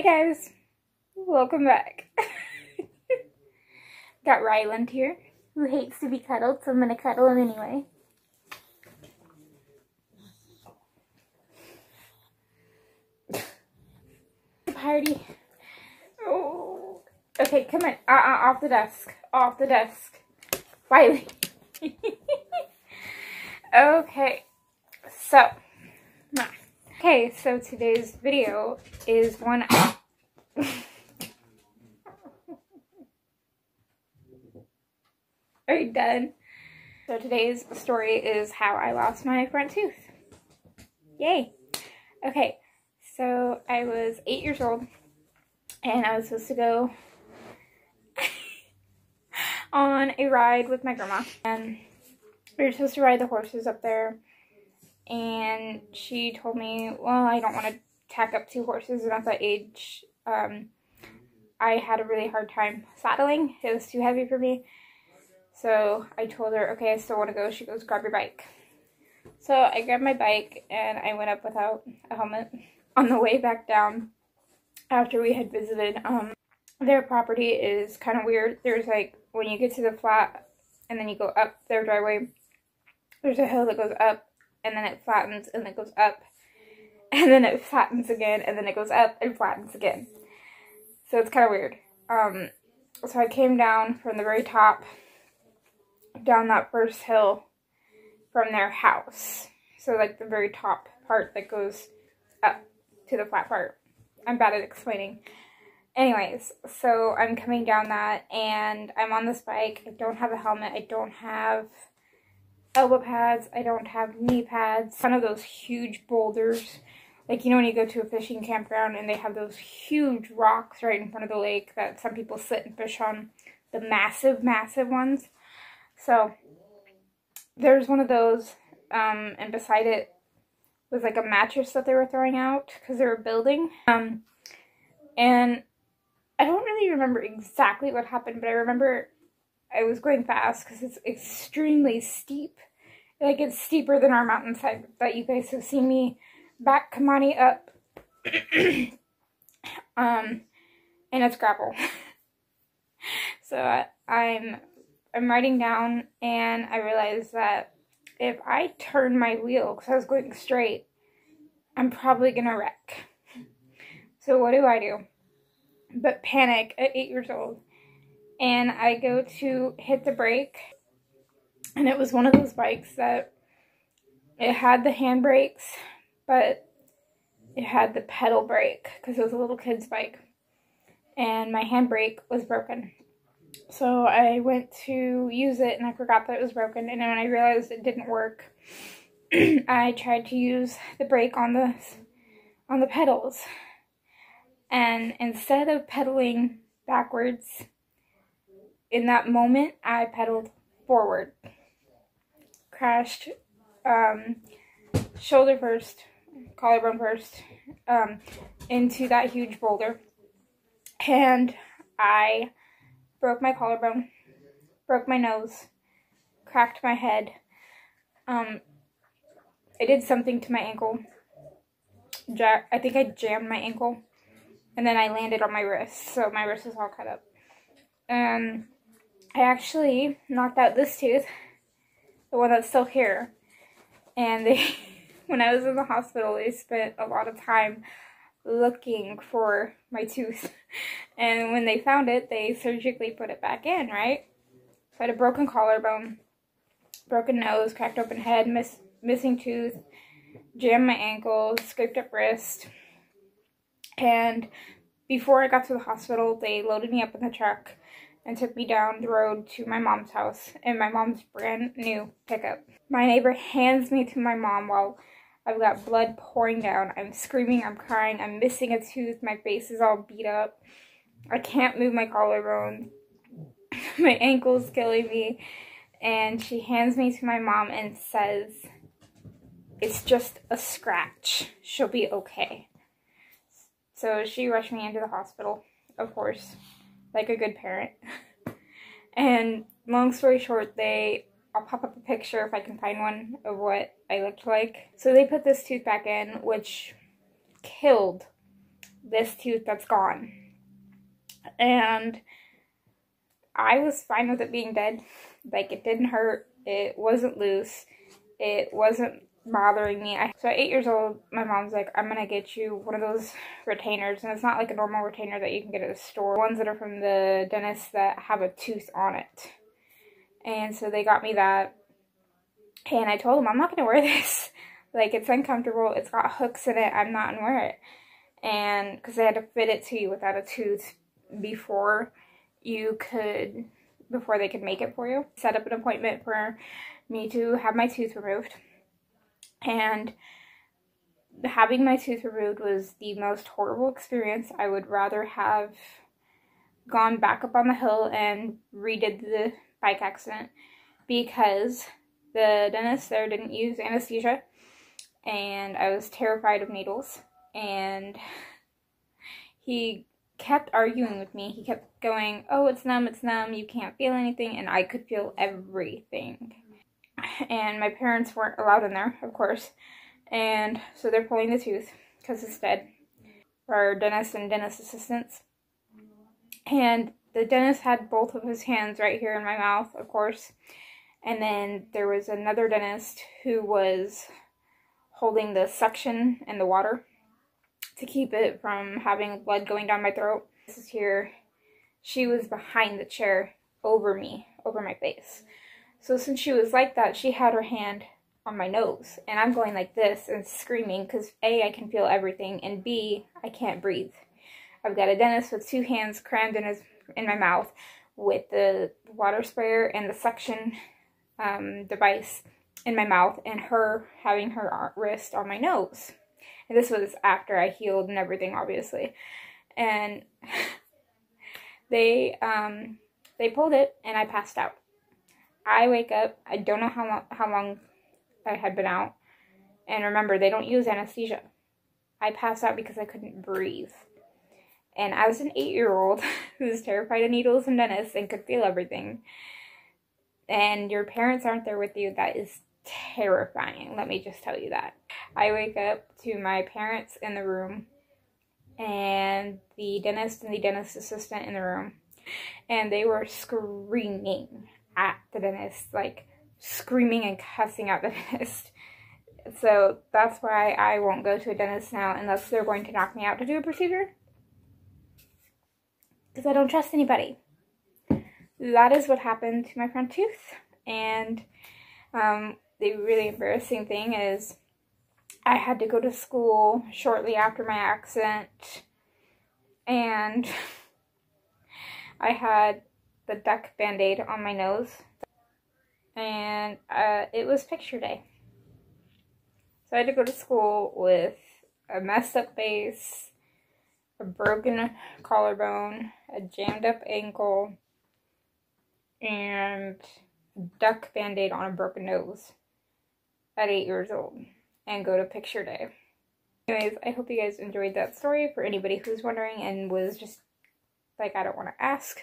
guys, welcome back. Got Ryland here, who hates to be cuddled, so I'm gonna cuddle him anyway. Party. Oh. Okay, come on. Off the desk. Off the desk. Riley. Okay. So. Okay, so today's video is one. Are you done? So today's story is how I lost my front tooth. Yay. Okay, so I was 8 years old and I was supposed to go on a ride with my grandma. And we were supposed to ride the horses up there. And she told me, well, I don't want to tack up 2 horses. And at that age, I had a really hard time saddling. It was too heavy for me. So I told her, okay, I still want to go. She goes, grab your bike. So I grabbed my bike and I went up without a helmet. On the way back down, after we had visited, their property is kind of weird. There's like, when you get to the flat and then you go up their driveway, there's a hill that goes up and then it flattens and it goes up and then it flattens again and then it goes up and flattens again. So it's kind of weird. So I came down from the very top, down that first hill from their house. So like the very top part that goes up to the flat part. I'm bad at explaining. Anyways, so I'm coming down that and I'm on this bike. I don't have a helmet. I don't have elbow pads. I don't have knee pads. One of those huge boulders. Like, you know when you go to a fishing campground and they have those huge rocks right in front of the lake that some people sit and fish on. The massive, massive ones. So there's one of those, and beside it was like a mattress that they were throwing out because they were building. And I don't really remember exactly what happened, but I remember I was going fast because it's extremely steep. Like, it's steeper than our mountainside that you guys have seen me back Kamani up. And it's gravel. So I'm riding down and I realized that if I turn my wheel, because I was going straight, I'm probably gonna wreck. So what do? But panic at 8 years old. And I go to hit the brake. And it was one of those bikes that it had the handbrakes, but it had the pedal brake because it was a little kid's bike. And my handbrake was broken. So I went to use it and I forgot that it was broken. And then when I realized it didn't work, I tried to use the brake on the pedals. And instead of pedaling backwards, in that moment, I pedaled forward. Crashed shoulder first, collarbone first, into that huge boulder. And I broke my collarbone, broke my nose, cracked my head. I did something to my ankle. I think I jammed my ankle. And then I landed on my wrist, so my wrist is all cut up. I actually knocked out this tooth, the one that's still here. And when I was in the hospital, they spent a lot of time looking for my tooth. And when they found it, they surgically put it back in, right? So I had a broken collarbone, broken nose, cracked open head, missing tooth, jammed my ankle, scraped up wrist. And before I got to the hospital, they loaded me up in the truck and took me down the road to my mom's house in my mom's brand new pickup. My neighbor hands me to my mom while I've got blood pouring down. I'm screaming, I'm crying, I'm missing a tooth, my face is all beat up. I can't move my collarbone. My ankle's killing me. And she hands me to my mom and says, it's just a scratch. She'll be okay. So she rushed me into the hospital, of course, like a good parent. And long story short, I'll pop up a picture if I can find one of what I looked like. So they put this tooth back in, which killed this tooth that's gone. And I was fine with it being dead. Like, it didn't hurt, it wasn't loose, it wasn't bothering me. So at 8 years old, my mom's like, I'm gonna get you one of those retainers, and it's not like a normal retainer that you can get at a store, ones that are from the dentist that have a tooth on it. And so they got me that, and I told them, I'm not gonna wear this. Like, it's uncomfortable, it's got hooks in it, I'm not gonna wear it. And because they had to fit it to you without a tooth before they could make it for you. Set up an appointment for me to have my tooth removed. And having my tooth removed was the most horrible experience. I would rather have gone back up on the hill and redid the bike accident, because the dentist there didn't use anesthesia, and I was terrified of needles. And he kept arguing with me. He kept going, oh, it's numb, you can't feel anything, and I could feel everything. And my parents weren't allowed in there, of course, and so they're pulling the tooth because it's dead. Our dentist and dentist assistants. And the dentist had both of his hands right here in my mouth, of course, and then there was another dentist who was holding the suction and the water to keep it from having blood going down my throat. This is here. She was behind the chair over me, over my face. So since she was like that, she had her hand on my nose, and I'm going like this and screaming because A, I can feel everything, and B, I can't breathe. I've got a dentist with two hands crammed in my mouth with the water sprayer and the suction device in my mouth, and her having her wrist on my nose. And this was after I healed and everything, obviously. And they pulled it, and I passed out. I wake up, I don't know how long I had been out. And remember, they don't use anesthesia. I passed out because I couldn't breathe. And as an 8-year-old who's terrified of needles and dentists and could feel everything, and your parents aren't there with you, that is terrifying. Let me just tell you that. I wake up to my parents in the room, and the dentist and the dentist assistant in the room, and they were screaming at the dentist, like screaming and cussing at the dentist. So that's why I won't go to a dentist now unless they're going to knock me out to do a procedure, because I don't trust anybody. That is what happened to my front tooth. And the really embarrassing thing is I had to go to school shortly after my accident, and I had the duck band-aid on my nose, and it was picture day. So I had to go to school with a messed up face, a broken collarbone, a jammed up ankle, and a duck band-aid on a broken nose at 8 years old, and go to picture day. Anyways, I hope you guys enjoyed that story. For anybody who's wondering and was just like, I don't want to ask.